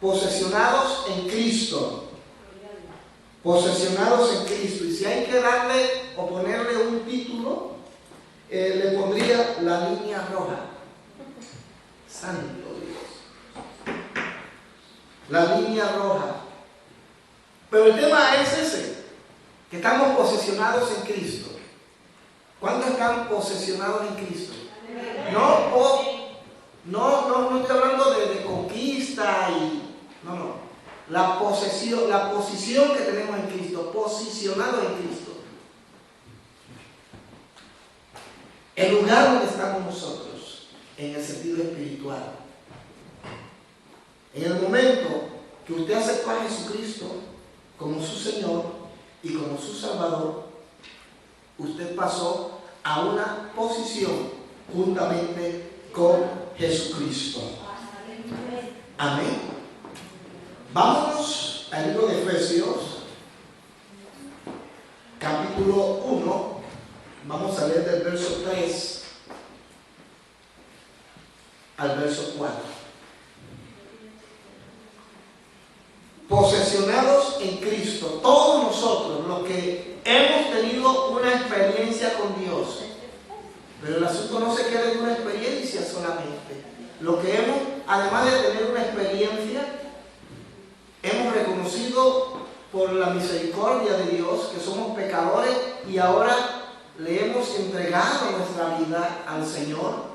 posesionados en Cristo. Posesionados en Cristo. Y si hay que darle o ponerle un título, le pondría la línea roja. Santo Dios. La línea roja. Pero el tema es ese, que estamos posesionados en Cristo. ¿Cuántos están posesionados en Cristo? No estoy hablando de conquista y... No. La posición que tenemos en Cristo, posicionado en Cristo. El lugar donde estamos nosotros, en el sentido espiritual. En el momento que usted aceptó a Jesucristo como su Señor y como su Salvador, usted pasó a una posición juntamente con Jesucristo. Amén. Vámonos al libro de Efesios, capítulo 1. Vamos a leer del verso 3 al verso 4. Posesionados en Cristo, todos nosotros los que hemos tenido una experiencia con Dios, pero el asunto no se queda en una experiencia solamente. Lo que hemos, además de tener una experiencia, hemos reconocido por la misericordia de Dios que somos pecadores y ahora le hemos entregado nuestra vida al Señor.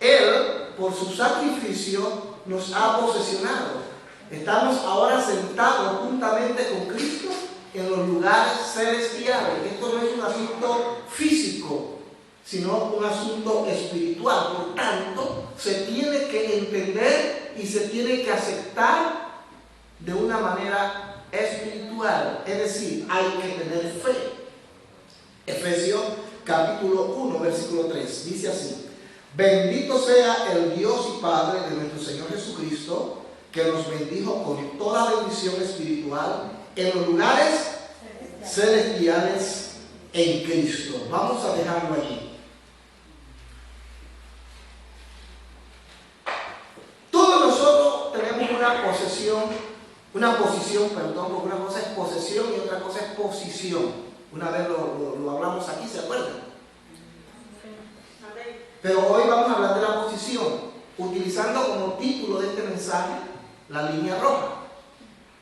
Él, por su sacrificio, nos ha posesionado. Estamos ahora sentados juntamente con Cristo en los lugares celestiales. Esto no es un asunto físico, sino un asunto espiritual. Por tanto, se tiene que entender y se tiene que aceptar de una manera espiritual. Es decir, hay que tener fe. Efesios capítulo 1, versículo 3. Dice así: bendito sea el Dios y Padre de nuestro Señor Jesucristo, que nos bendijo con toda bendición espiritual en los lugares celestiales en Cristo. Vamos a dejarlo allí. Todos nosotros tenemos una posición, porque una cosa es posesión y otra cosa es posición. Una vez lo hablamos aquí, ¿se acuerdan? Pero hoy vamos a hablar de la posición, utilizando como título de este mensaje la línea roja.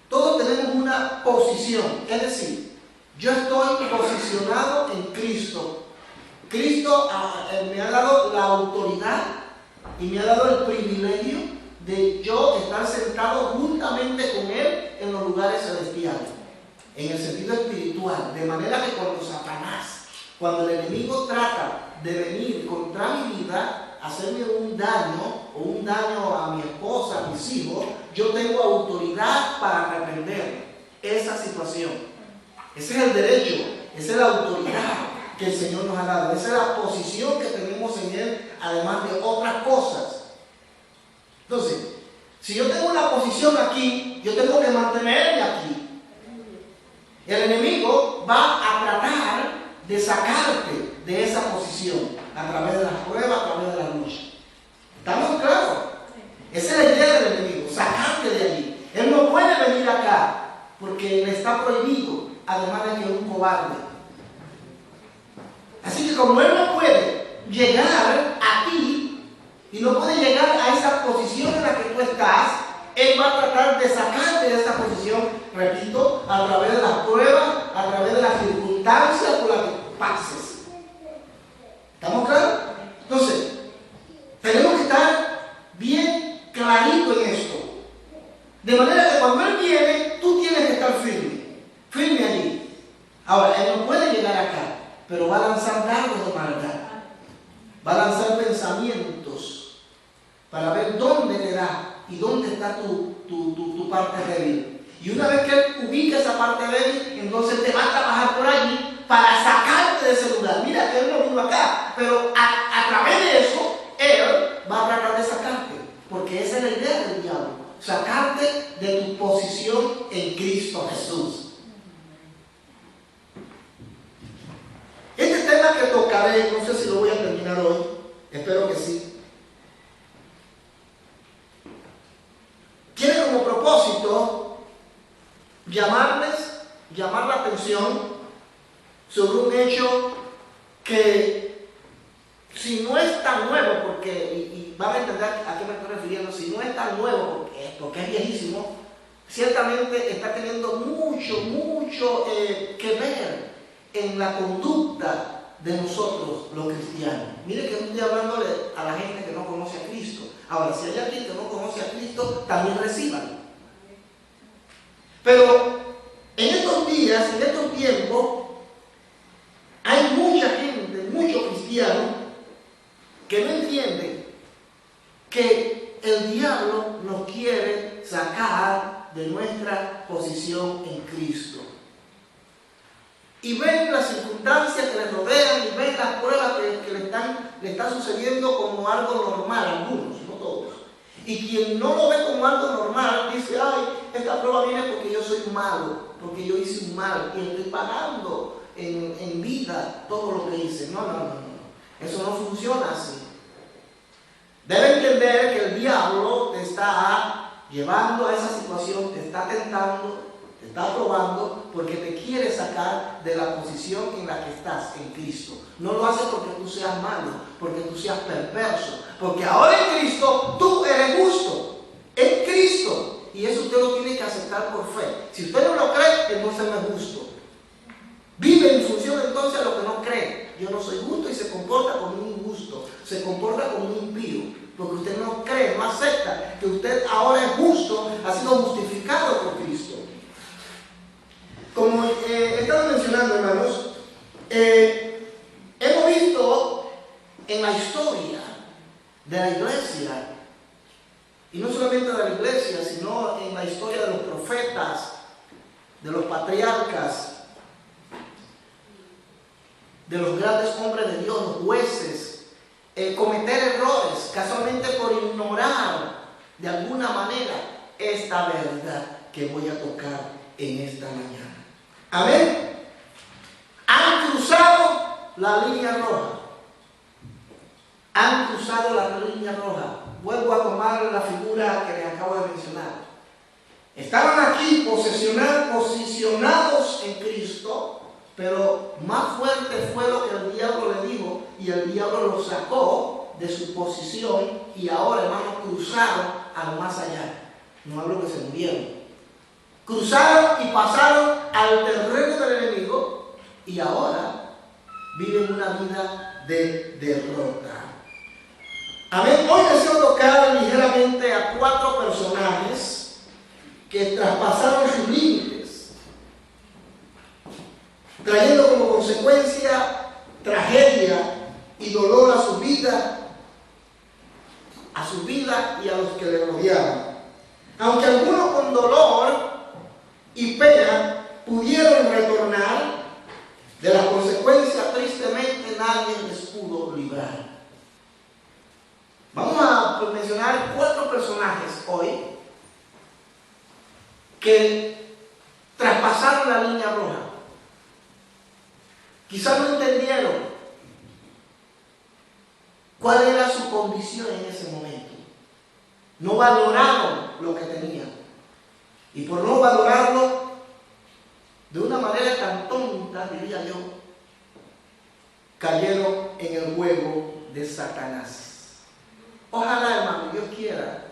Todos tenemos una posición, es decir, yo estoy posicionado en Cristo. Cristo me ha dado la autoridad y me ha dado el privilegio de yo estar sentado juntamente con Él en los lugares celestiales, en el sentido espiritual, de manera que cuando el enemigo trata de venir contra mi vida, hacerme un daño o un daño a mi esposa, a mis hijos, yo tengo autoridad para reprender esa situación. Ese es el derecho, esa es la autoridad que el Señor nos ha dado, esa es la posición que tenemos en Él, además de otras cosas. Entonces, si yo tengo una posición aquí, yo tengo que mantenerme aquí. El enemigo va a tratar de sacarte de esa posición a través de las pruebas, a través de la lucha. ¿Estamos claros? Esa es la idea del enemigo, sacarte de allí. Él no puede venir acá porque le está prohibido, además de que es un cobarde. Así que como él no puede llegar a ti y no puede llegar a esa posición en la que tú estás, él va a tratar de sacarte de esa posición, repito, a través de las pruebas, a través de las circunstancias por las que pases. ¿Estamos claros? Entonces, tenemos que estar bien clarito en esto. De manera que cuando Él viene, tú tienes que estar firme allí. Ahora, Él no puede llegar acá, pero va a lanzar dardos de maldad. Va a lanzar pensamientos para ver dónde te da y dónde está tu parte débil. Y una vez que Él ubica esa parte débil, entonces te va a trabajar por allí para sacarte de ese lugar. Mira que Él no vino acá, pero a través de eso, Él va a tratar de sacarte. Porque esa es la idea del diablo. Sacarte de tu posición en Cristo Jesús. Este tema que tocaré, no sé si lo voy a terminar hoy, espero que sí. Tiene como propósito llamar la atención sobre un hecho que, si no es tan nuevo, porque, y van a entender a qué me estoy refiriendo, si no es tan nuevo, porque es viejísimo, ciertamente está teniendo mucho que ver en la conducta de nosotros los cristianos. Mire que no estoy hablándole a la gente que no conoce a Cristo. Ahora, si hay alguien que no conoce a Cristo, también reciban. Pero en estos días, en estos tiempos, hay mucha gente, muchos cristianos, que no entienden que el diablo nos quiere sacar de nuestra posición en Cristo. Y ven las circunstancias que les rodean y ven las pruebas que le están sucediendo como algo normal, algunos, no todos. Y quien no lo ve como algo normal dice, ay, esta prueba viene porque yo soy malo, porque yo hice un mal y estoy pagando en vida todo lo que hice. No. Eso no funciona así. Debe entender que el diablo te está llevando a esa situación, te está tentando, te está probando, porque te quiere sacar de la posición en la que estás en Cristo. No lo hace porque tú seas malo, porque tú seas perverso, porque ahora en Cristo tú eres justo, en Cristo, y eso usted lo tiene que aceptar por fe. Si usted no lo cree, entonces no es justo. Vive en función entonces a lo que no cree. Yo no soy justo y se comporta como un injusto, se comporta como un impío, porque usted no cree, no acepta que usted ahora es justo, ha sido justificado por Cristo. Como estaba mencionando, hermanos, hemos visto en la historia de la iglesia, y no solamente de la iglesia, sino en la historia de los profetas, de los patriarcas, de los grandes hombres de Dios, los jueces, cometer errores, casualmente por ignorar de alguna manera esta verdad que voy a tocar en esta mañana. Amén. Han cruzado la línea roja. Han cruzado la línea roja. Vuelvo a tomar la figura que les acabo de mencionar. Estaban aquí posicionados en Cristo, pero más fuerte fue lo que el diablo le dijo, y el diablo los sacó de su posición, y ahora, hermanos, cruzaron al más allá. No hablo que se murieron. Cruzaron y pasaron al terreno del enemigo, y ahora viven una vida de derrota. Amén. Hoy deseo tocar ligeramente a 4 personajes que traspasaron sus límites, trayendo como consecuencia tragedia y dolor a su vida y a los que le rodeaban. Aunque algunos con dolor y pena pudieron retornar, de las consecuencias tristemente nadie les pudo librar. Vamos a mencionar 4 personajes hoy que traspasaron la línea roja. Quizás no entendieron cuál era su condición en ese momento. No valoraron lo que tenían. Y por no valorarlo de una manera tan tonta, diría yo, cayeron en el juego de Satanás. Ojalá, hermano, Dios quiera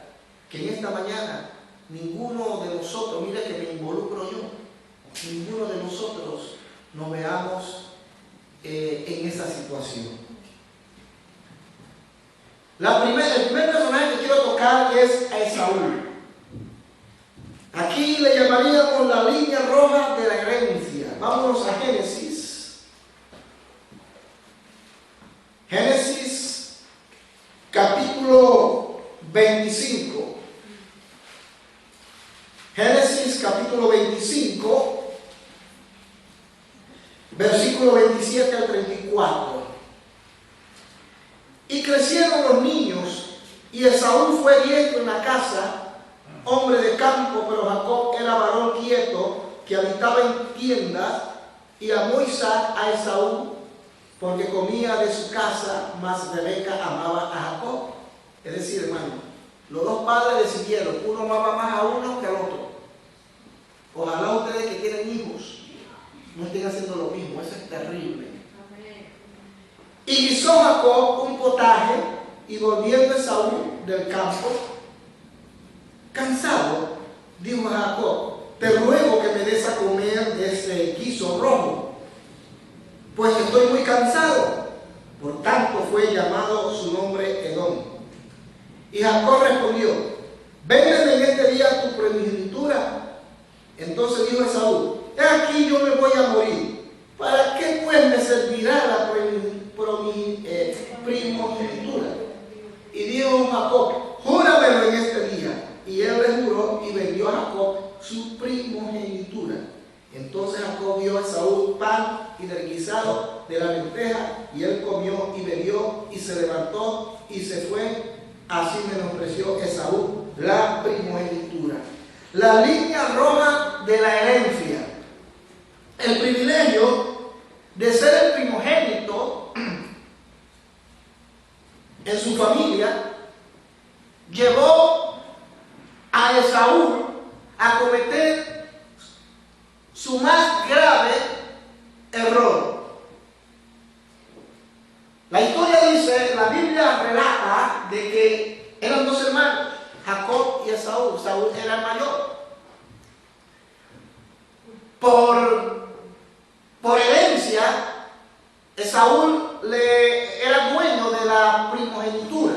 que en esta mañana ninguno de nosotros, mire que me involucro yo, ninguno de nosotros nos veamos en esa situación. El primer personaje que quiero tocar es a Esaú. Aquí le llamaríamos la línea roja de la herencia. Vámonos a Génesis. Génesis capítulo 25. Génesis capítulo 25, versículo 27 al 34. Y crecieron los niños, y Esaú fue diestro en la casa, hombre de campo, pero Jacob era varón quieto, que habitaba en tiendas, y amó Isaac a Esaú, porque comía de su casa, mas Rebeca amaba a Jacob. Es decir, hermano, los dos padres decidieron, uno amaba más a uno que al otro. Ojalá ustedes volviendo Esaú del campo, cansado, dijo a Jacob: te ruego que me des a comer de ese guiso rojo, pues estoy muy cansado. Por tanto fue llamado su nombre Edom. Y Jacob respondió: véndeme en este día tu primogenitura. Entonces dijo Esaú: he aquí yo me voy a morir. ¿Para qué pues me servirá la primogenitura? Y dijo Jacob: júramelo en este día. Y él le juró y vendió a Jacob su primogenitura. Entonces Jacob dio a Esaú pan y del guisado de la lenteja, y él comió y bebió y se levantó y se fue. Así menospreció Esaú la primogenitura. La línea roja de la herencia. El privilegio de ser el primogénito en su familia llevó a Esaú a cometer su más grave error. La historia dice, la Biblia relata de que eran dos hermanos, Jacob y Esaú. Esaú era el mayor. Por herencia, Esaú era dueño de la primogenitura.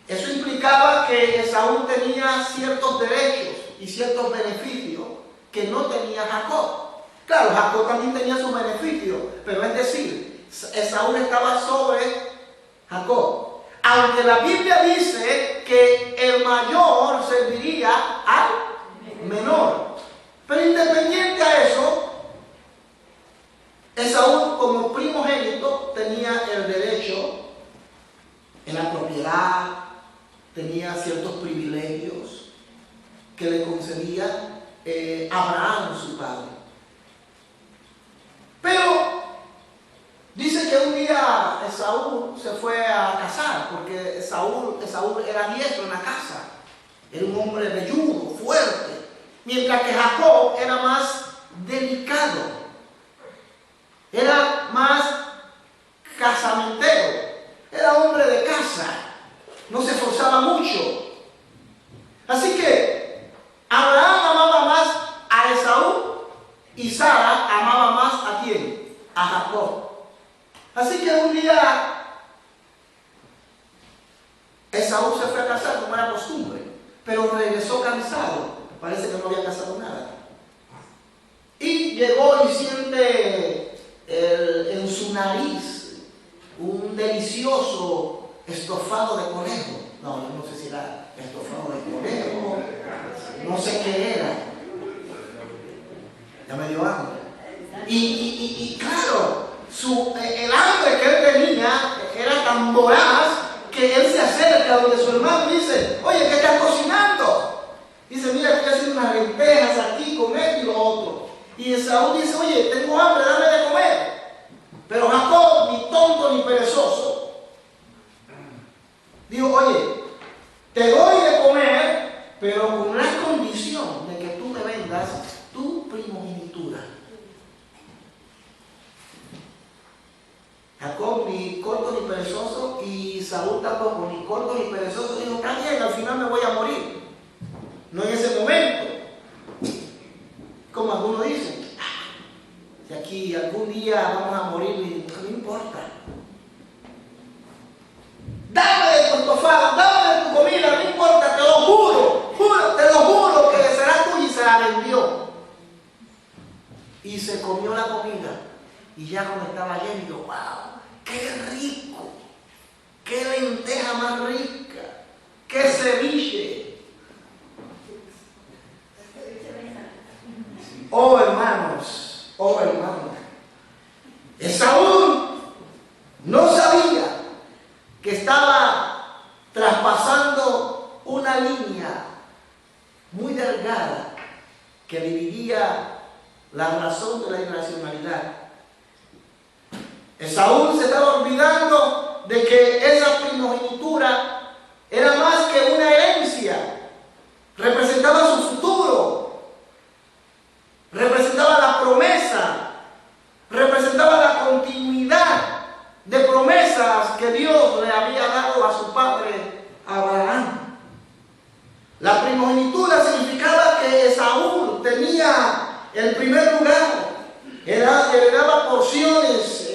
Eso implicaba que Esaú tenía ciertos derechos y ciertos beneficios que no tenía Jacob. Claro, Jacob también tenía sus beneficios, pero es decir, Esaú estaba sobre Jacob. Aunque la Biblia dice que el mayor serviría al menor. Pero independiente a eso, Esaú como primogénito tenía el derecho en la propiedad, tenía ciertos privilegios que le concedía Abraham, su padre. Pero dice que un día Esaú se fue a casar, porque Esaú era diestro en la casa, era un hombre velludo, fuerte, mientras que Jacob era más delicado, era más casamentero, era hombre de casa, no se esforzaba mucho. Así que Abraham amaba más a Esaú y Sara amaba más ¿a quién? A Jacob. Así que un día Esaú se fue a casar como era costumbre, pero regresó cansado. Parece que no había casado nada. Y llegó y siente en su nariz un delicioso estofado de conejo. No sé si era estofado de conejo, no sé qué era. Ya me dio hambre. Y claro, el hambre que él tenía era tan voraz que él se acerca donde su hermano y dice: oye, ¿qué estás cocinando? Dice: mira, estoy haciendo unas lentejas aquí con esto y lo otro. Y Esaú dice: oye, tengo hambre, dame de comer. Pero Jacob, ni tonto ni perezoso, dijo: oye, te doy de comer, pero con la condición de que tú me vendas tu primogenitura. Jacob, ni corto ni perezoso, y Saúl tampoco, ni corto ni perezoso, dijo: está bien, al final me voy a morir. No en ese momento. Como algunos dicen: si aquí algún día vamos a morir, no importa. Dame de tu estofado, dame de tu comida, no importa, te lo juro, te lo juro que será tuya, y se la vendió. Y se comió la comida. Y ya cuando estaba lleno, dijo: wow, qué rico, qué lenteja más rica, qué ceviche. Oh hermanos, Esaú no sabía que estaba traspasando una línea muy delgada que dividía la razón de la irracionalidad. Esaú se estaba olvidando de que esa primogenitura era más que una herencia, representaba su futuro. Representaba la promesa, representaba la continuidad de promesas que Dios le había dado a su padre tenía el primer lugar, heredaba porciones,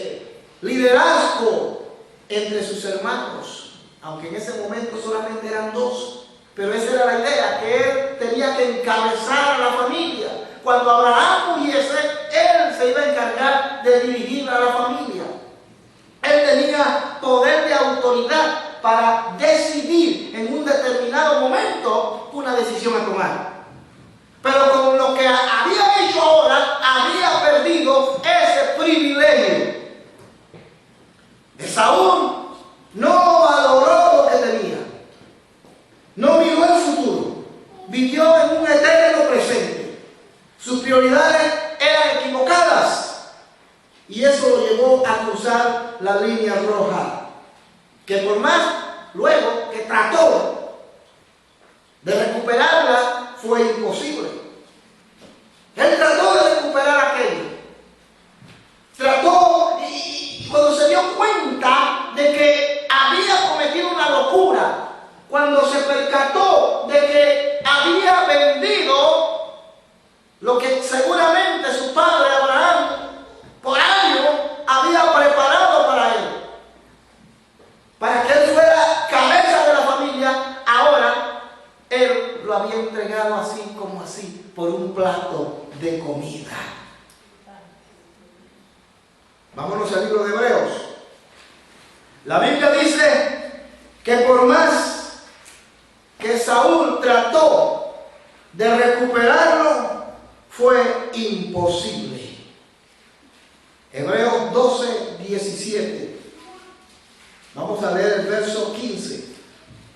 liderazgo entre sus hermanos, aunque en ese momento solamente eran dos, pero esa era la idea, que él tenía que encabezar a la familia. Cuando Abraham muriese, él se iba a encargar de dirigir a la familia. Él tenía poder de autoridad para decidir en un determinado momento una decisión a tomar. Pero con lo que había hecho ahora, había perdido ese privilegio. Esaú no valoró lo que tenía. No miró el futuro. Vivió en un eterno presente. Sus prioridades eran equivocadas. Y eso lo llevó a cruzar la línea roja. Que por más luego que trató de recuperarla, fue imposible. Él trató de recuperar aquello. Trató y cuando se dio cuenta de que había cometido una locura, cuando se percató de que había vendido lo que seguramente su padre Abraham por años había preparado para él, para que él fuera cabeza de la familia, ahora él lo había entregado así como así, por un plato de comida. Vámonos al libro de Hebreos. La Biblia dice que por más que Saúl trató de recuperarlo, fue imposible. Hebreos 12, 17. Vamos a leer el verso 15.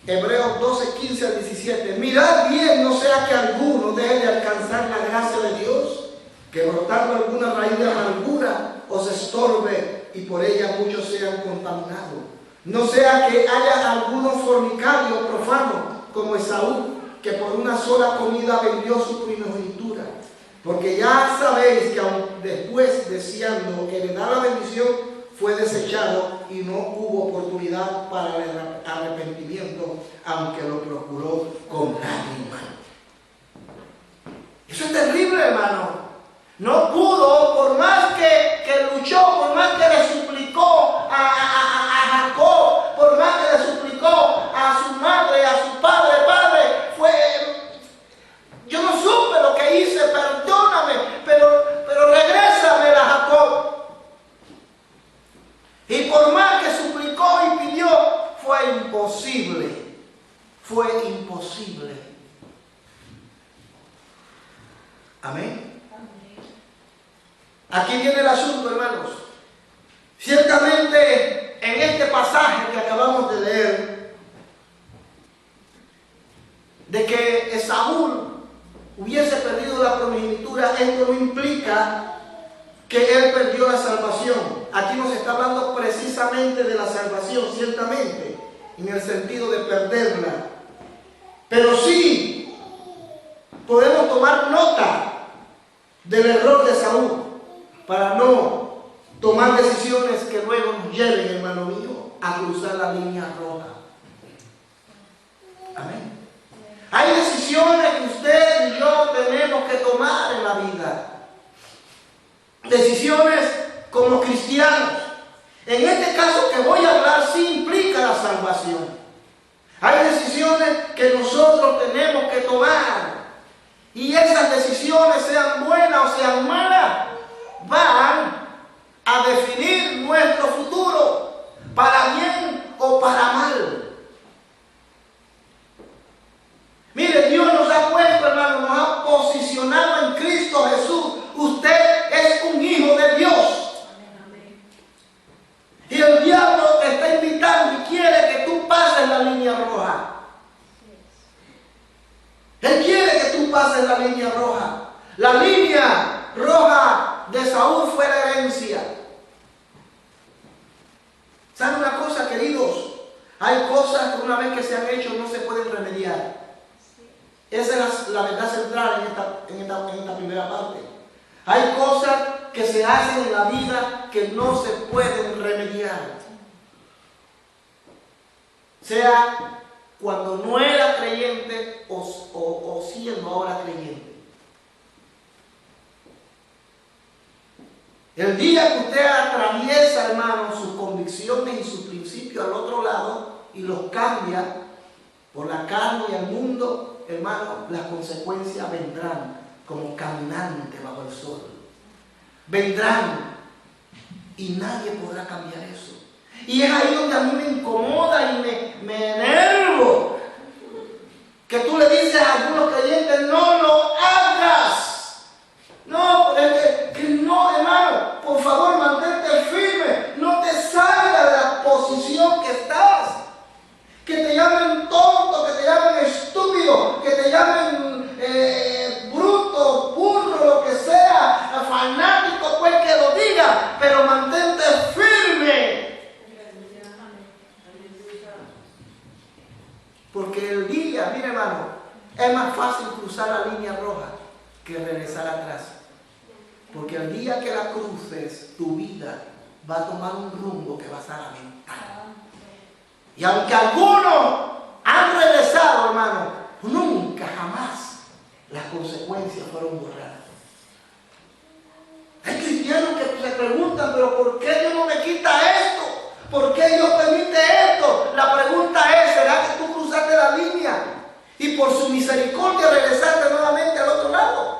Hebreos 12, 15 al 17. Mirad bien, no sea que alguno deje de alcanzar la gracia de Dios, que brotando alguna raíz de amargura os estorbe y por ella muchos sean contaminados. No sea que haya alguno fornicario profano como Esaú, que por una sola comida vendió su primogenitura. Porque ya sabéis que aun después, deseando heredar la bendición, fue desechado y no hubo oportunidad para el arrepentimiento, aunque lo procuró con lágrimas. Eso es terrible, hermano. No pudo, por más que luchó, por más que le suplicó a Jacob, por más que le suplicó a su madre, a su padre, yo no supe lo que hice, perdóname, pero regrésame a Jacob. Y por más que suplicó y pidió, fue imposible. Fue imposible. Amén. Aquí viene el asunto, hermanos. Ciertamente, en este pasaje que acabamos de leer, de que Esaú hubiese perdido la primogenitura, esto no implica que él perdió la salvación. Aquí nos está hablando precisamente de la salvación, ciertamente, en el sentido de perderla. Pero sí podemos tomar nota del error de Saúl para no tomar decisiones que luego nos lleven, hermano mío, a cruzar la línea roja. Amén. Hay decisiones que usted y yo tenemos que tomar en la vida. Decisiones como cristianos. En este caso que voy a hablar sí implica la salvación. Hay decisiones que nosotros tenemos que tomar. Y esas decisiones, sean buenas o sean malas, van a definir nuestro futuro, para bien o para mal. Mire, Dios nos ha puesto, hermano, nos ha posicionado en Cristo Jesús. Usted es un hijo de Dios. Y el diablo te está invitando y quiere que tú pases la línea roja. Él quiere que tú pases la línea roja. La línea roja de Saúl fue la herencia. ¿Saben una cosa, queridos? Hay cosas que una vez que se han hecho no se pueden remediar. Esa es la verdad central en esta primera parte. Hay cosas que se hacen en la vida que no se pueden remediar. Sea cuando no era creyente o siendo ahora creyente. El día que usted atraviesa, hermano, sus convicciones y sus principios al otro lado y los cambia por la carne y el mundo, hermano, las consecuencias vendrán como caminante bajo el sol. Vendrán y nadie podrá cambiar eso. Y es ahí donde a mí me incomoda y me enervo. Que tú le dices a algunos creyentes, no lo hagas. No, que no, hermano, por favor mantente firme. No te salgas de la posición que estás. Que te llamen tonto, que te llamen estúpido, que te llamen bruto, burro, lo que sea, fanático, pues que lo diga, pero mantente firme. Porque el día, mire hermano, es más fácil cruzar la línea roja que regresar atrás. Porque el día que la cruces, tu vida va a tomar un rumbo que vas a lamentar. Y aunque algunos han regresado, hermano, nunca jamás las consecuencias fueron borradas. Hay cristianos que se preguntan, pero ¿por qué Dios no me quita esto? ¿Por qué Dios permite esto? La pregunta es, ¿será que tú cruzaste la línea y por su misericordia regresaste nuevamente al otro lado?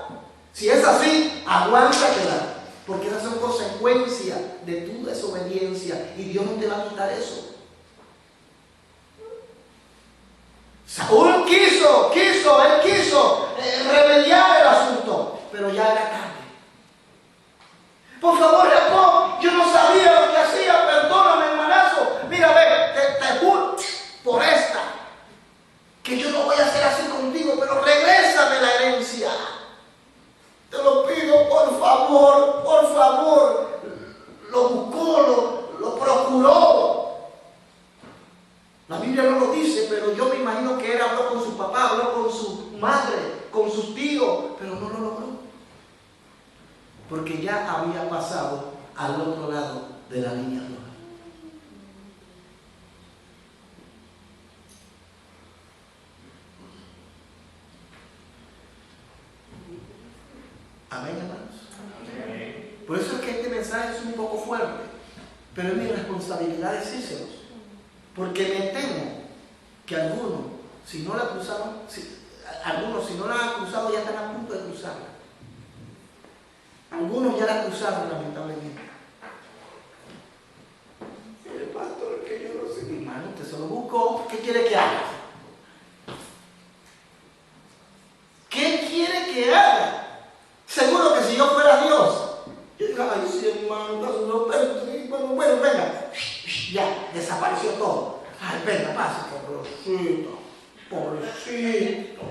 Si es así, aguántatela, porque esas son consecuencias de tu desobediencia y Dios no te va a quitar eso. Saúl él quiso remediar el asunto, pero ya era tarde. Por favor, Jacob, yo no sabía lo que hacía, perdóname, hermanazo. Mira, ve, te juro por esta, que yo no voy a hacer así contigo, pero regrésame la herencia. Te lo pido, por favor, por favor. Lo buscó, lo procuró. La Biblia no lo dice, pero yo me imagino que él habló con su papá, habló con su madre, con sus tíos, pero no lo logró. Porque ya había pasado al otro lado de la línea roja. Amén, hermanos. Amén. Por eso es que este mensaje es un poco fuerte, pero es mi responsabilidad decírselos. Porque me temo que algunos, si no la cruzaron, si no la han cruzado, ya están a punto de cruzarla. Algunos ya la cruzaron, lamentablemente. El pastor, que yo no sé, mi hermano, usted se lo buscó. ¿Qué quiere que haga? ¿Qué quiere que haga? Seguro que si yo fuera Dios, yo diría, ay, sí, hermano, bueno, venga. Ya, desapareció todo. Ay, venga, pase, pobrecito, pobrecito.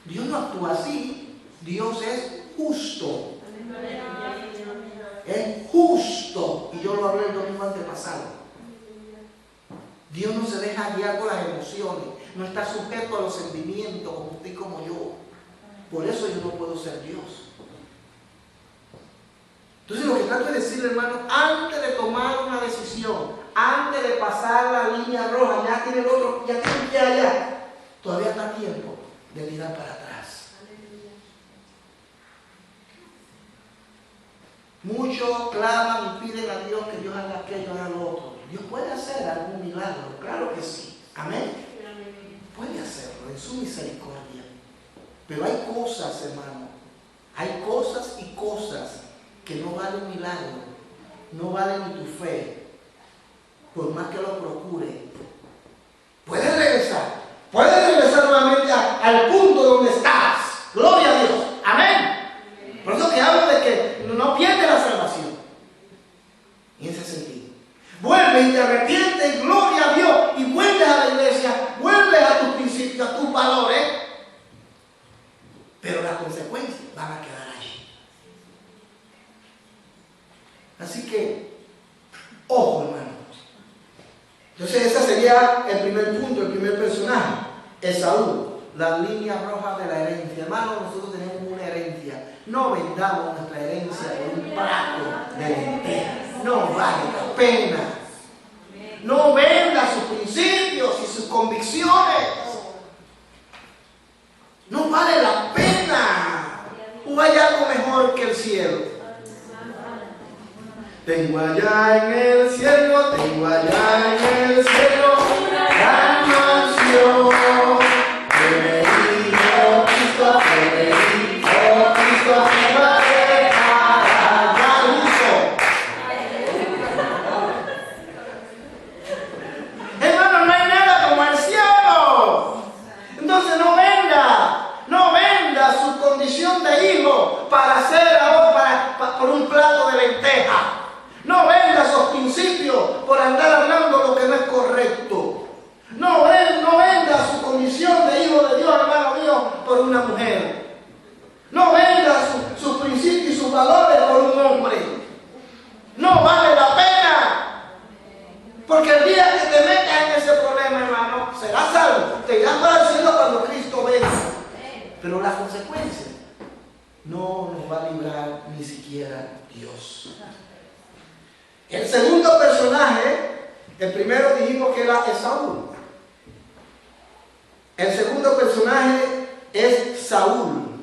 Dios no actúa así. Dios es justo. Es justo. Y yo lo hablé el domingo antepasado. Dios no se deja guiar por las emociones. No está sujeto a los sentimientos como usted y como yo. Por eso yo no puedo ser Dios. Entonces lo que trato de decirle, hermano, antes de tomar una decisión, antes de pasar la línea roja, ya tiene el otro, ya tiene que ir allá, todavía está tiempo de mirar para atrás. Muchos claman y piden a Dios que Dios haga aquello, haga lo otro. Dios puede hacer algún milagro, claro que sí. Amén. Puede hacerlo en su misericordia. Pero hay cosas, hermano, hay cosas y cosas que no valen milagro, no valen ni tu fe, por más que lo procure. Puedes regresar nuevamente al punto donde estás. Gloria a Dios. Amén. Por eso que hablo de que no pierdes la salvación. En ese sentido. Vuelves y te arrepientes, gloria a Dios, y vuelves a la iglesia, vuelves a tus principios, a tus valores, pero las consecuencias van a quedar allí. Así que, ojo, hermano. Entonces ese sería el primer punto, el primer personaje, Esaú, la línea roja de la herencia. Hermano, nosotros tenemos una herencia. No vendamos nuestra herencia por un plato de lentejas. No vale la pena. No venda sus principios y sus convicciones. No vale la pena. ¿O hay algo mejor que el cielo? Tengo allá en el cielo, tengo allá en el cielo una gran mansión. Que me dijo Cristo, que me dijo Cristo, que me va a dejar allá uso. Hermano, no hay nada como el cielo. Entonces no venda su condición de hijo para hacer ahora por un plato de lenteja. No venda esos principios por andar hablando lo que no es correcto. No venda su condición de hijo de Dios, hermano mío, por una mujer. No venda sus principios y sus valores por un hombre. No vale la pena. Porque el día que te metas en ese problema, hermano, serás salvo. Te irás para el cielo cuando Cristo venga. Pero las consecuencias no nos va a librar ni siquiera Dios. El segundo personaje, el primero dijimos que era Esaú. El segundo personaje es Saúl.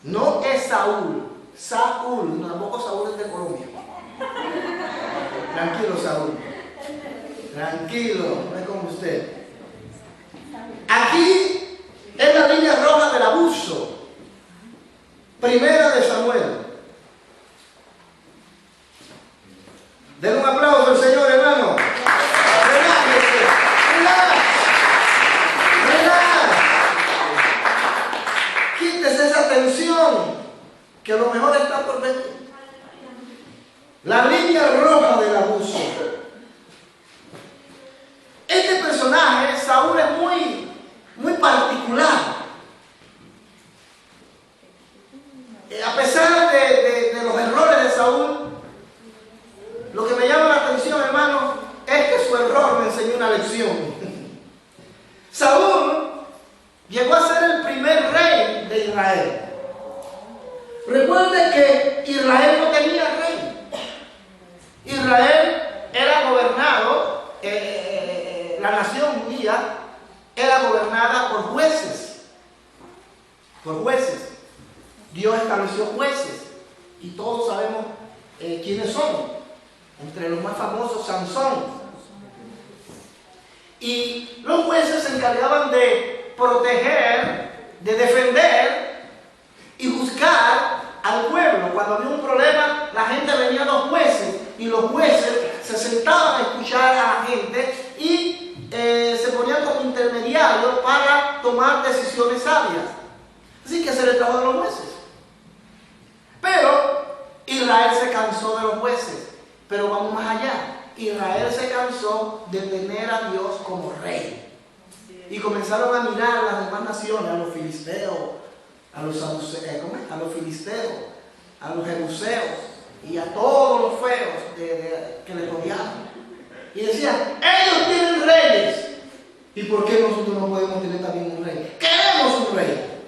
No es Saúl, Saúl. Tampoco Saúl es de Colombia. Tranquilo, Saúl. Tranquilo, no es como usted. Aquí es la línea roja del abuso. Primera de Samuel. Den un aplauso al Señor, hermano. Relájese. Quítese esa tensión, que a lo mejor está por dentro. La línea roja del abuso. Este personaje, Saúl, es muy particular. A pesar de los errores de Saúl, lo que me llama la atención, hermano, es que su error me enseñó una lección. Saúl llegó a ser el primer rey de Israel. Recuerde que Israel no tenía rey. Israel era gobernado, la nación judía era gobernada por jueces. Por jueces. Dios estableció jueces. Y todos sabemos quiénes son. Entre los más famosos, Sansón. Y los jueces se encargaban de proteger, de defender y juzgar al pueblo. Cuando había un problema, la gente venía a los jueces y los jueces se sentaban a escuchar a la gente y se ponían como intermediarios para tomar decisiones sabias. Así que se le trabajó a los jueces. Pero Israel se cansó de los jueces. Pero vamos más allá. Israel se cansó de tener a Dios como rey. Y comenzaron a mirar a las demás naciones, a los filisteos, a los filisteos, a los jebuseos y a todos los feos que les rodeaban. Y decían, ellos tienen reyes. ¿Y por qué nosotros no podemos tener también un rey? Queremos un rey.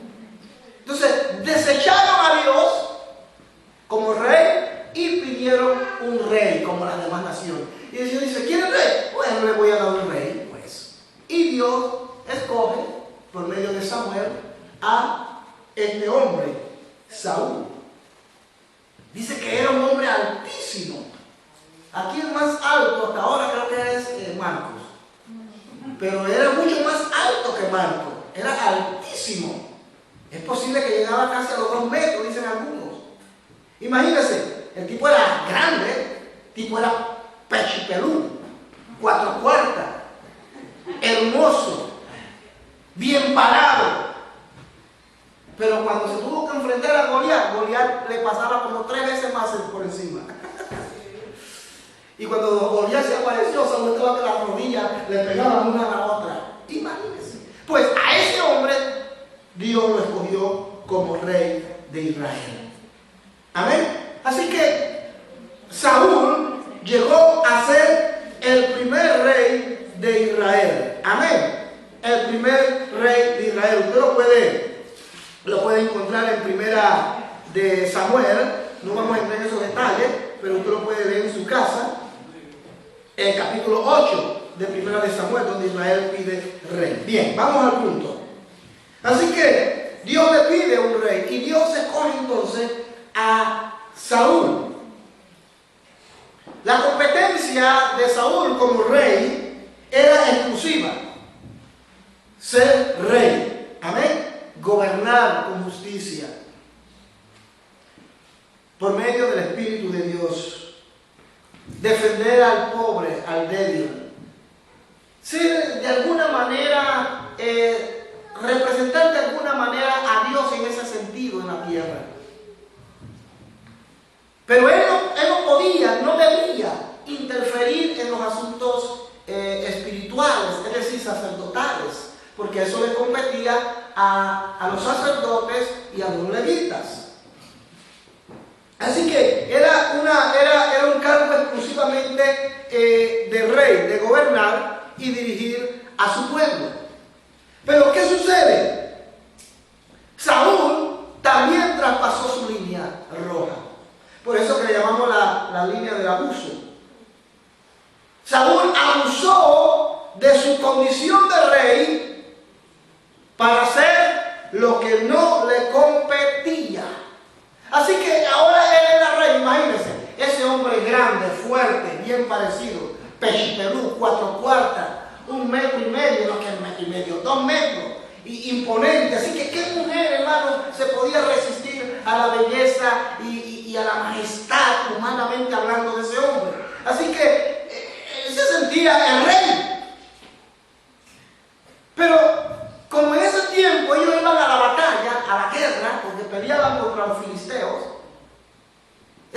Entonces, desecharon a Dios como rey y pidieron un rey como las demás naciones. Y Dios dice, ¿quién es rey? Bueno, le voy a dar un rey, pues. Y Dios escoge, por medio de Samuel, a este hombre, Saúl. Dice que era un hombre altísimo. Aquí el más alto hasta ahora creo que es Marcos. Pero era mucho más alto que Marcos. Era altísimo. Es posible que llegaba casi a los 2 metros, dicen algunos. Imagínense, el tipo era grande, el tipo era pechipeludo, 4 cuartas, hermoso, bien parado. Pero cuando se tuvo que enfrentar a Goliat le pasaba como 3 veces más por encima. Y cuando Goliat se apareció, se mostraba que las rodillas le pegaban una a la otra. Imagínense. Pues a ese hombre Dios lo escogió como rey de Israel. Amén. Así que Saúl llegó a ser el primer rey de Israel. Amén. El primer rey de Israel. Usted lo puede encontrar en Primera de Samuel. No vamos a entrar en esos detalles, pero usted lo puede ver en su casa. El capítulo 8 de Primera de Samuel, donde Israel pide rey. Bien, vamos al punto. Así que Dios le pide un rey y Dios escoge entonces a Saúl. de Saúl como rey era exclusiva. Ser rey. Amén. Gobernar con justicia. Por medio del Espíritu de Dios. Defender al pobre, al débil. Ser de alguna manera, representar de alguna manera a Dios en ese sentido en la tierra. Pero él no podía, no debía interferir en los asuntos espirituales, es decir, sacerdotales, porque eso le competía a los sacerdotes y a los levitas. Así que era un cargo exclusivamente de rey, de gobernar y dirigir a su pueblo. Pero ¿qué sucede? Saúl también traspasó su línea roja. Por eso que le llamamos la línea del abuso. Saúl abusó de su condición de rey para hacer lo que no le competía. Así que ahora él era rey, imagínense, ese hombre grande, fuerte, bien parecido, pechiperú, 4 cuartas, 1,5 metros, no que 1,5 metros, 2 metros, y imponente. Así que qué mujer, hermano, se podía resistir a la belleza y a la majestad, humanamente hablando, de ese hombre. Así que él se sentía el rey. Pero como en ese tiempo ellos iban a la batalla, a la guerra, porque peleaban contra los filisteos,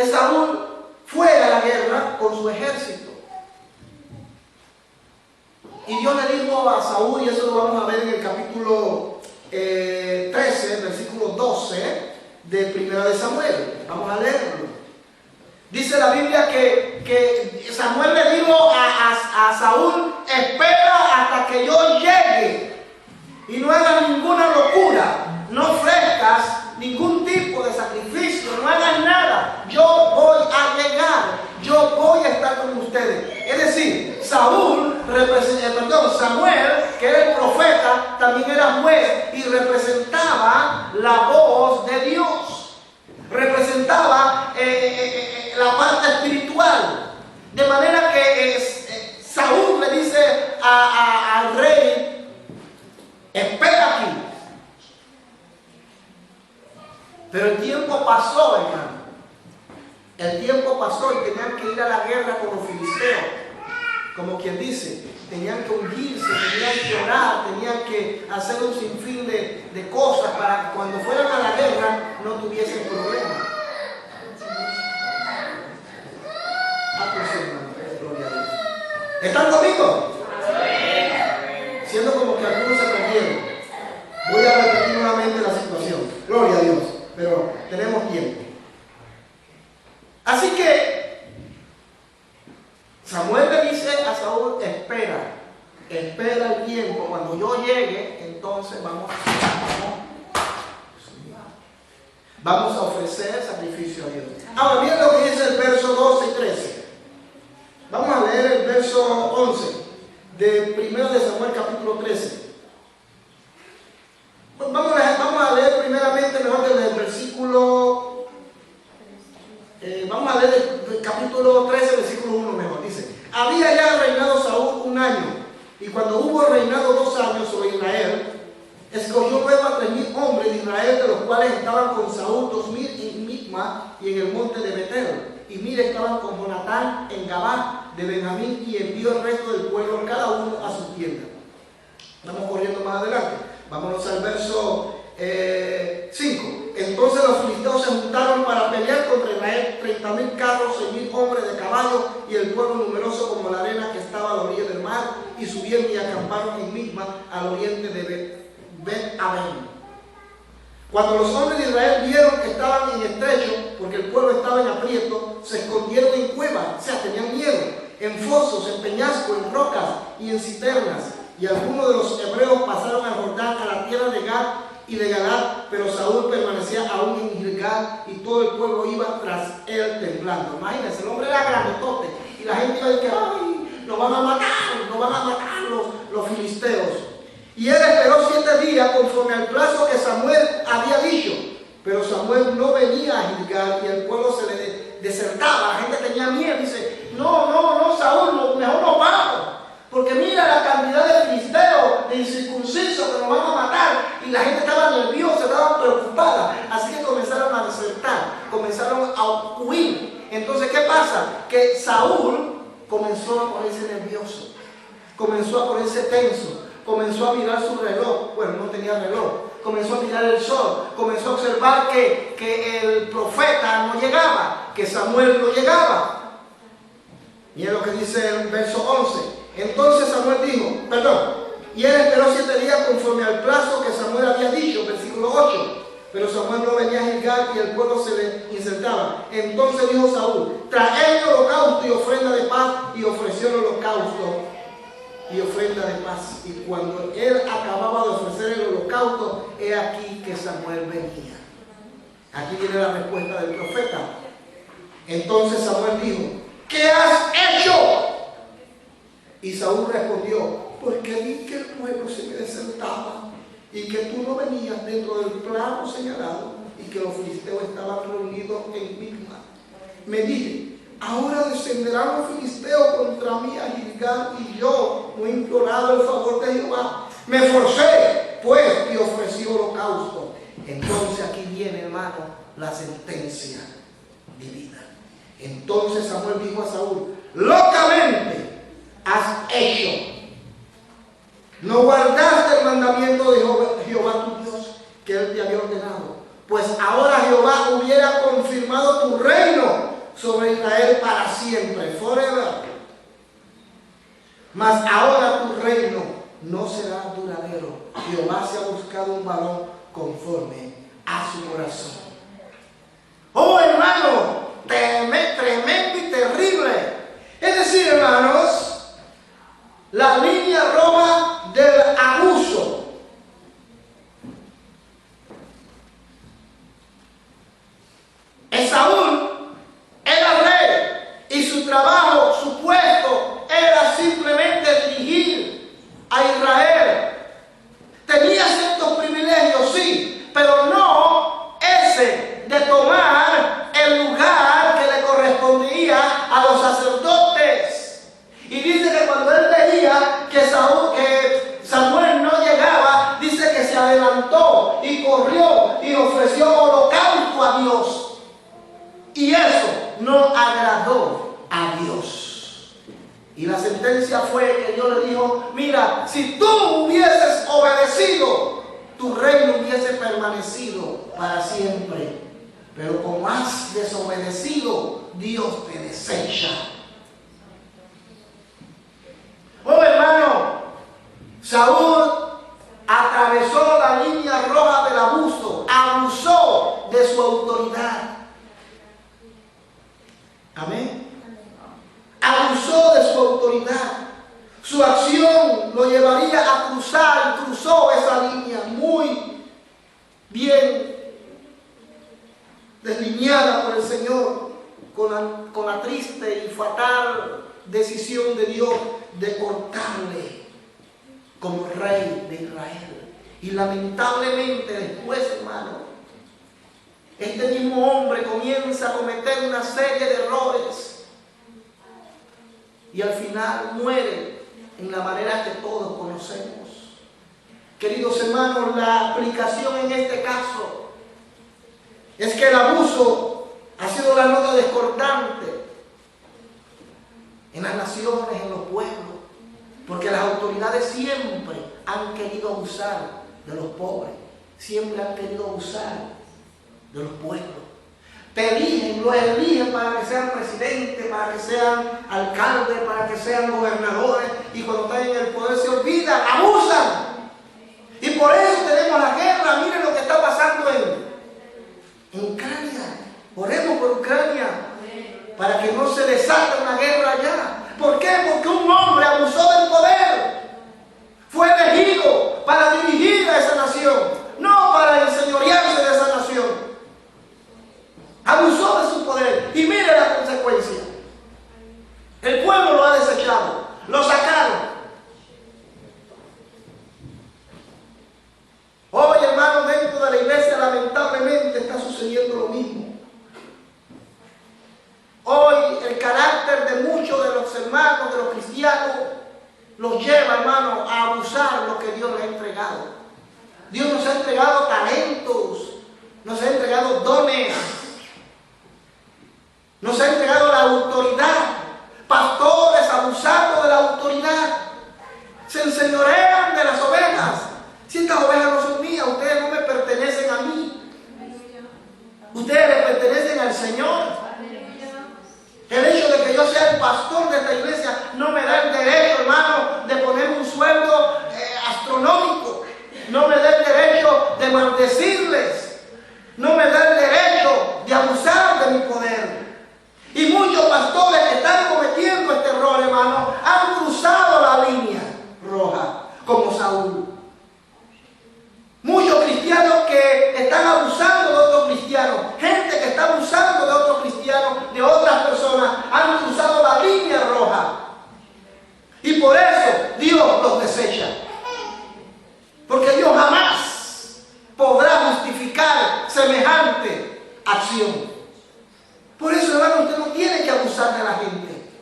Saúl fue a la guerra con su ejército. Y Dios le dijo a Saúl, y eso lo vamos a ver en el capítulo 13, versículo 12 de 1 de Samuel. Vamos a leerlo. Dice la Biblia que Samuel le dijo a Saúl: espera hasta que yo llegue y no hagas ninguna locura, no ofrezcas ningún tipo de sacrificio, no hagas nada. Yo voy a llegar, yo voy a estar con ustedes. Es decir, Samuel, que era el profeta, también era juez y representaba la voz de Dios. Representaba la parte espiritual. De manera que Saúl le dice al rey: espera aquí. Pero el tiempo pasó, hermano. El tiempo pasó y tenían que ir a la guerra con los filisteos. Como quien dice, tenían que ungirse, tenían que orar, tenían que hacer un sinfín de cosas para que cuando fueran a la guerra no tuviesen problemas. Gloria a Dios. ¿Están conmigo? Siendo como que algunos se perdieron. Voy a repetir nuevamente la situación. Gloria a Dios. Pero tenemos tiempo. Así que Samuel le dice a Saúl: espera el tiempo. Cuando yo llegue, entonces vamos a ofrecer sacrificio a Dios. Ahora miren lo que dice el verso 12 y 13. Vamos a leer el verso 11 de 1 de Samuel capítulo 13. Vamos a leer primeramente, mejor desde el versículo, vamos a leer el capítulo 13, versículo 1 mejor. Dice: había ya reinado Saúl 1 año, y cuando hubo reinado 2 años sobre Israel, escogió luego a 3,000 hombres de Israel, de los cuales estaban con Saúl 2,000 en Micma y en el monte de Betel, y 1,000 estaban con Jonatán en Gabá de Benjamín, y envió el resto del pueblo, cada uno a su tienda. Estamos corriendo más adelante. Vámonos al verso 5. Entonces los filisteos se juntaron para pelear contra Israel, 30,000 carros, 6,000 hombres de caballo, y el pueblo numeroso como la arena que estaba a la orilla del mar, y subieron y acamparon en Micma, al oriente de Bet-Aven. Cuando los hombres de Israel vieron que estaban en estrecho, porque el pueblo estaba en aprieto, se escondieron en cuevas, o sea, tenían miedo, en fosos, en peñascos, en rocas y en cisternas. Y algunos de los hebreos pasaron a Jordán, a la tierra de Gad y de Galad, pero Saúl permanecía aún en Gilgal, y todo el pueblo iba tras él temblando. Imagínense, el hombre era grandotote, y la gente iba a decir: ¡ay, nos van a matar los filisteos! Y él esperó 7 días conforme al plazo que Samuel había dicho. Pero Samuel no venía a Gilgal, y el pueblo se le desertaba. La gente tenía miedo. Dice: no, Saúl, cantidad de filisteos, de incircuncisos que nos van a matar. Y la gente estaba nerviosa, estaba preocupada. Así que comenzaron a desertar, comenzaron a huir. Entonces, ¿qué pasa? Que Saúl comenzó a ponerse nervioso, comenzó a ponerse tenso, comenzó a mirar su reloj. Bueno, no tenía reloj. Comenzó a mirar el sol, comenzó a observar que el profeta no llegaba, que Samuel no llegaba. Mira lo que dice el verso 11. Entonces Samuel dijo, y él esperó 7 días conforme al plazo que Samuel había dicho, versículo 8. Pero Samuel no venía a Gilgal y el pueblo se le incertaba. Entonces dijo Saúl, traed holocausto y ofrenda de paz, y ofreció el holocausto y ofrenda de paz. Y cuando él acababa de ofrecer el holocausto, he aquí que Samuel venía. Aquí viene la respuesta del profeta. Entonces Samuel dijo, ¿qué has hecho? Y Saúl respondió, porque vi que el pueblo se me desertaba y que tú no venías dentro del plano señalado y que los filisteos estaban reunidos en Micmas. Me dije, ahora descenderán los filisteos contra mí a Gilgal, y yo no he implorado el favor de Jehová. Me esforcé, pues, y ofrecí holocausto. Entonces aquí viene, hermano, la sentencia divina. Entonces Samuel dijo a Saúl, locamente has hecho. No guardaste el mandamiento de Jehová tu Dios, que él te había ordenado. Pues ahora Jehová hubiera confirmado tu reino sobre Israel para siempre, forever. Mas ahora tu reino no será duradero. Jehová se ha buscado un varón conforme a su corazón. Oh, hermano, tremendo y terrible. Es decir, hermanos, la línea roja del abuso. Esaú era rey y su trabajo, su puesto, era simplemente dirigir a Israel. Tenía ciertos privilegios, sí, pero no ese de tomar el lugar que le correspondía a los sacerdotes. Y dice que cuando él veía que Samuel no llegaba, dice que se adelantó y corrió y ofreció holocausto a Dios. Y eso no agradó a Dios. Y la sentencia fue que Dios le dijo, mira, si tú hubieses obedecido, tu reino hubiese permanecido para siempre. Pero como has desobedecido, Dios te desecha. Oh, hermano, Saúl atravesó la línea roja del abuso, abusó de su autoridad. Amén. Abusó de su autoridad. Su acción lo llevaría a cruzar, y cruzó esa línea muy bien deslineada por el Señor, con la triste y fatal decisión de Dios de cortarle como rey de Israel. Y lamentablemente después, hermano, este mismo hombre comienza a cometer una serie de errores y al final muere en la manera que todos conocemos. Queridos hermanos, la aplicación en este caso es que el abuso ha sido la nota discordante en las naciones, en los pueblos, porque las autoridades siempre han querido abusar de los pobres, siempre han querido abusar de los pueblos. Los eligen para que sean presidentes, para que sean alcaldes, para que sean gobernadores, y cuando están en el poder se olvidan, abusan. Y por eso tenemos la guerra. Miren lo que está pasando en Ucrania. Oremos por Ucrania para que no se desate una guerra allá. ¿Por qué? Porque un hombre abusó del poder. Fue elegido para dirigir a esa nación, no para enseñorearse de esa nación. Abusó de su poder. Y mire la consecuencia. El pueblo lo ha desechado. Lo sacaron. Hoy, hermano, dentro de la iglesia lamentablemente está sucediendo lo mismo. Hoy el carácter de muchos de los hermanos, de los cristianos, los lleva, hermano, entregado dones, nos ha entregado la autoridad. Pastores abusando de la autoridad, se enseñorean de las ovejas. Si estas ovejas no son mías, ustedes no me pertenecen a mí, ustedes le pertenecen al Señor. El hecho de que yo sea el pastor de esta iglesia no me da el derecho, hermano, de ponerme un sueldo astronómico. No me da el derecho de maldecirles. No me da el derecho de abusar de mi poder. Y muchos pastores que están cometiendo este error, hermano, han cruzado la línea roja, como Saúl. Muchos cristianos que están abusando de otros cristianos, gente que está abusando de otros cristianos, de otras personas, han cruzado la línea roja. Y por eso Dios los desecha. Porque Dios jamás podrá justificar semejante acción. Por eso, hermano, usted no tiene que abusar de la gente.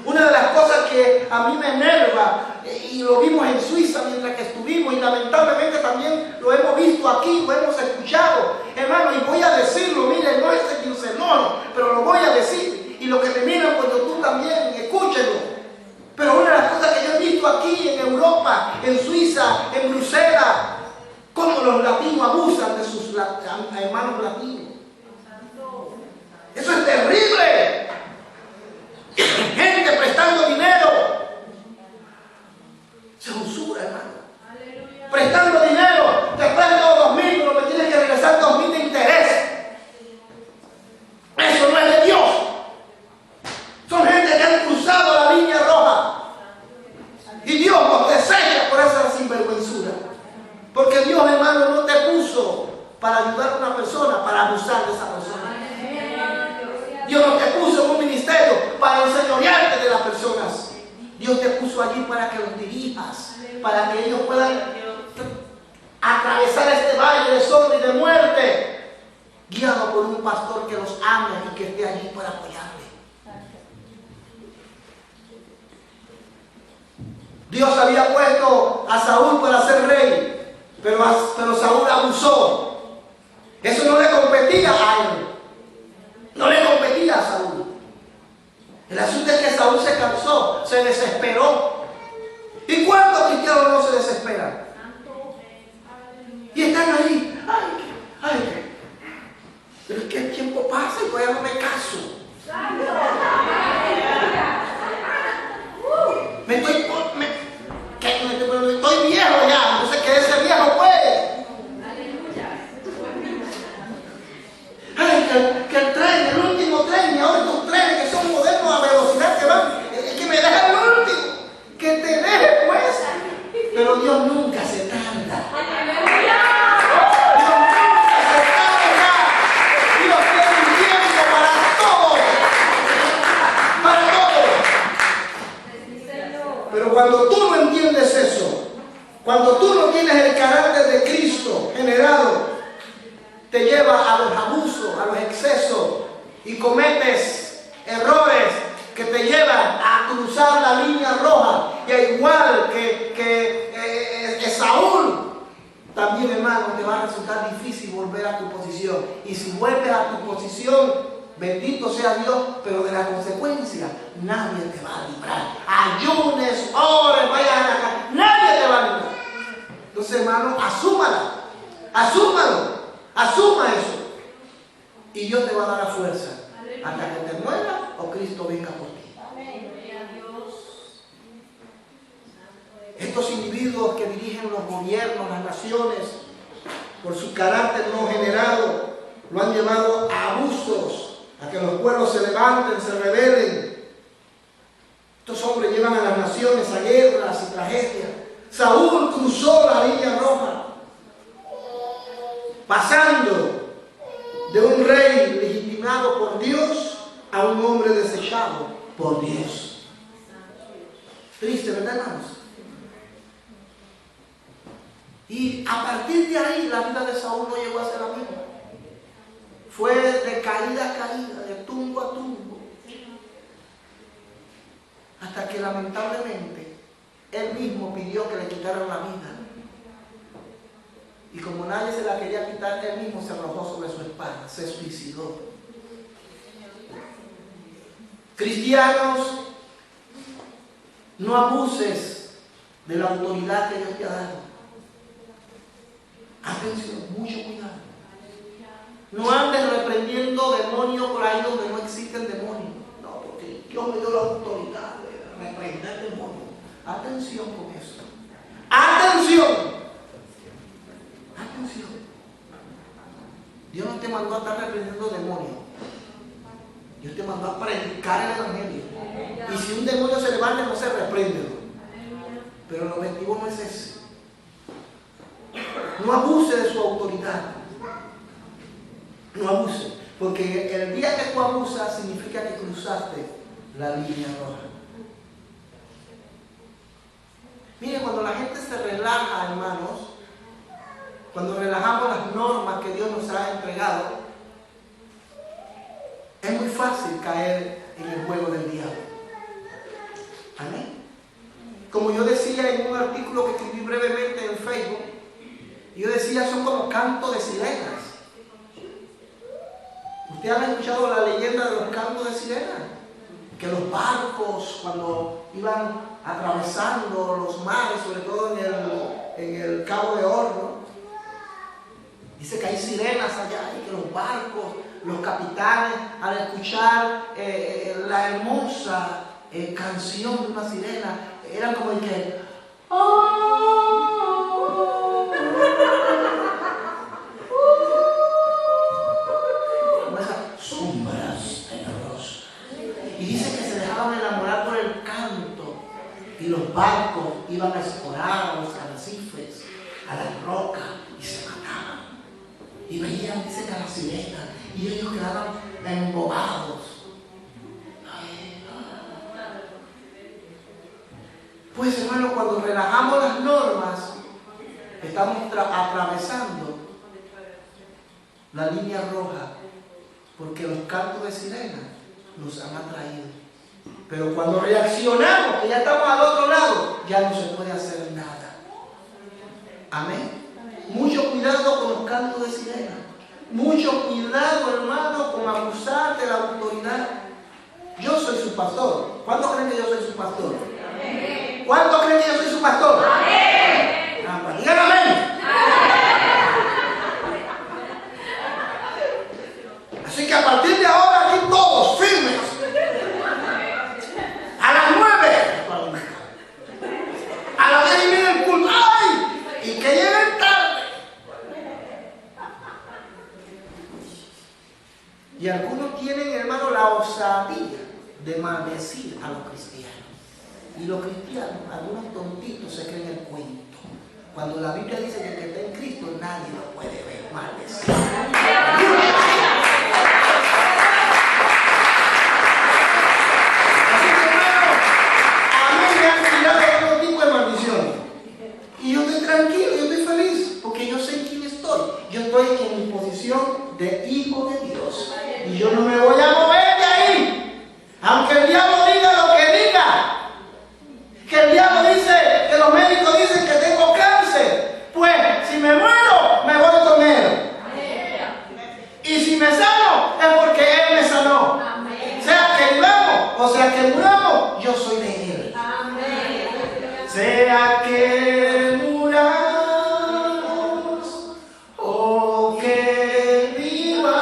Una de las cosas que a mí me enerva, y lo vimos en Suiza mientras que estuvimos, y lamentablemente también lo hemos visto aquí, lo hemos escuchado, hermano, y voy a decirlo, miren, no es no, pero lo voy a decir, y lo que me miran por YouTube también, escúchenlo. Pero una de las cosas que yo he visto aquí en Europa, en Suiza, en Bruselas, cómo los latinos abusan de sus hermanos latinos. Eso es terrible. Gente prestando dinero. Se usura, hermano. Prestando dinero. Te presto 2.000, pero me tienes que regresar 2.000 de interés. Eso no es de Dios. Son gente que han cruzado la línea roja. Y Dios nos desecha por esa sinvergüenzura. Porque Dios, hermano, no te puso para ayudar a una persona, para abusar de esa persona. Dios no te puso en un ministerio para enseñorearte de las personas. Dios te puso allí para que los dirijas, para que ellos puedan atravesar este valle de sombra y de muerte, guiado por un pastor que los ame y que esté allí para apoyarle. Dios había puesto a Saúl para ser rey, pero Saúl abusó. Eso no le competía a él. No le competía a Saúl. El asunto es que Saúl se cansó, se desesperó. ¿Y cuántos cristianos no se desesperan? Y están ahí. Ay, pero es que el tiempo pasa y todavía no me caso. Estoy viejo ya, entonces que ese viejo pues. Ay, que el tren, el último tren, y ahora estos trenes que son modernos a velocidad que van, que me deja el último, que te deje pues. Pero Dios nunca se tarda. Dios nunca se tarda. Dios tiene un tiempo para todo. Pero cuando tú no entiendes eso, cuando tú no tienes el carácter de Cristo generado, te lleva a los abusos, a los excesos, y cometes errores que te llevan a cruzar la línea roja. Y al igual que Saúl, también, hermano, te va a resultar difícil volver a tu posición. Y si vuelves a tu posición, bendito sea Dios, pero de la consecuencia nadie te va a librar. Ayunes, ores, vayas a la casa, nadie te va a librar. Entonces, hermano, asúmalo. Asuma eso. Y Dios te va a dar la fuerza hasta que te mueras o Cristo venga por ti. Estos individuos que dirigen los gobiernos, las naciones, por su carácter no generado, lo han llevado a abusos, a que los pueblos se levanten, se rebelen. Estos hombres llevan a las naciones a guerras y tragedias. Saúl cruzó la línea roja, pasando de un rey legitimado por Dios a un hombre desechado por Dios. Triste, ¿verdad, hermanos? Y a partir de ahí la vida de Saúl no llegó a ser la misma. Fue de caída a caída, de tumbo a tumbo, hasta que lamentablemente él mismo pidió que le quitaran la vida. Y como nadie se la quería quitar, él mismo se arrojó sobre su espalda. se suicidó. Cristianos, no abuses de la autoridad que Dios te ha dado. Atención, mucho cuidado. No andes reprendiendo demonios por ahí donde no existen demonios. No, porque Dios me dio la autoridad de reprender demonios. Atención con eso. Atención. Atención. Dios no te mandó a estar reprendiendo demonios. Dios te mandó a predicar el evangelio. Y si un demonio se levanta, no se reprende. Pero el objetivo no es ese. No abuse de su autoridad. No abuse. Porque el día que tú abusas significa que cruzaste la línea roja. Mire, cuando la gente se relaja, hermanos, cuando relajamos las normas que Dios nos ha entregado, es muy fácil caer en el juego del diablo. Amén. Como yo decía en un artículo que escribí brevemente en Facebook, yo decía, son como cantos de sirenas. ¿Ustedes han escuchado la leyenda de los cantos de sirenas? Que los barcos, cuando iban atravesando los mares, sobre todo en el Cabo de Horno, dice que hay sirenas allá y que los barcos, los capitanes, al escuchar la hermosa canción de una sirena, eran como el que... como esas sombras tenebrosas. Y dice que se dejaban enamorar por el canto. Y los barcos iban a explorar a los arrecifes, a las rocas, y se mataban. Y veían, dice que a la sirena, y ellos quedaban embobados. Pues hermano, cuando relajamos las normas, estamos atravesando la línea roja, porque los cantos de sirena nos han atraído. Pero cuando reaccionamos, que ya estamos al otro lado, ya no se puede hacer nada. Amén. Mucho cuidado con los cantos de sirena. Mucho cuidado, hermano, con abusar de la autoridad. Yo soy su pastor. ¿Cuántos creen que yo soy su pastor? Amén. ¿Cuántos creen que yo soy su pastor? Amén. Ah, digan amén. Así que a partir de ahora, aquí todos firmes. A las 9. A las 10:30 el culto. ¡Ay! Y que lleguen tarde. Y algunos tienen, hermano, la osadía de maldecir a los cristianos. Y los cristianos, algunos tontitos, se creen el cuento. Cuando la Biblia dice que el que está en Cristo, nadie lo puede ver maldecir. Así que, hermano, a mí me han tirado todo tipo de maldiciones. Y yo estoy tranquilo, yo estoy feliz, porque yo sé en quién estoy. Yo estoy en mi posición de hijo de Dios. Y yo no me voy a mover de ahí. Aunque el diablo diga lo que diga. Que el diablo dice, que los médicos dicen que tengo cáncer. Pues, si me muero, me voy con él. Y si me sano, es porque él me sanó. Sea que vivamos o sea que muramos, yo soy de él. Sea que muramos o que vivamos,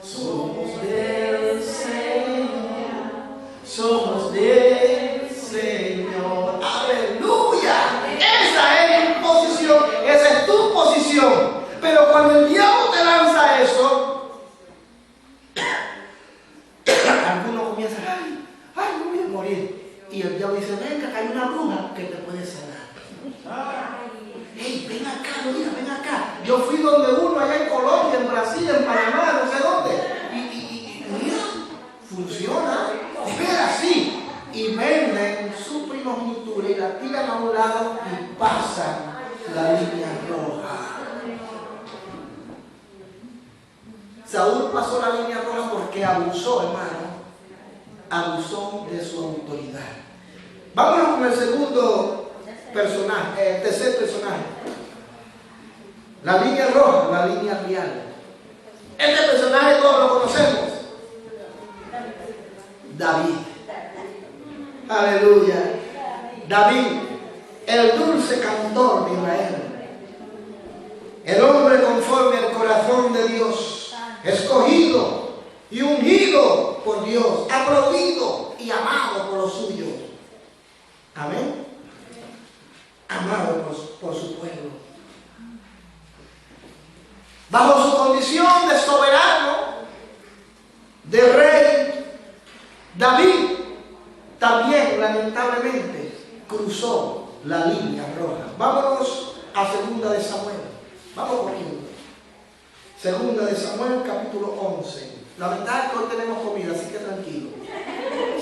somos del Señor, somos del Señor. Aleluya. Esa es mi posición, esa es tu posición. Pero cuando el diablo te lanza eso, algunos comienzan, ay, me voy a morir. Y el diablo dice, venga, que hay una bruja que te puede sanar. Hey, ven acá, mira, ven acá. Yo fui donde uno allá en Colombia, en Brasil, en Panamá, no sé dónde. Y mira, funciona. Es así. Y venden su primogenitura y la tiran a un lado y pasan la línea roja. Saúl pasó la línea roja porque abusó, hermano. Abusó de su autoridad. Vámonos con el segundo personaje, el tercer personaje. La línea roja, la línea real. Este personaje todos lo conocemos. David. Aleluya. David, el dulce cantor de Israel. El hombre conforme al corazón de Dios, escogido y ungido por Dios, aplaudido y amado por los suyos. Amén. Amado por su pueblo. Bajo su condición de soberano, de rey, David también lamentablemente cruzó la línea roja. Vámonos a 2 de Samuel. Vamos corriendo. 2 de Samuel, capítulo 11. La verdad es que hoy tenemos comida, así que tranquilo.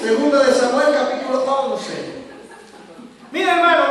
2 de Samuel, capítulo 11. Mira, hermano.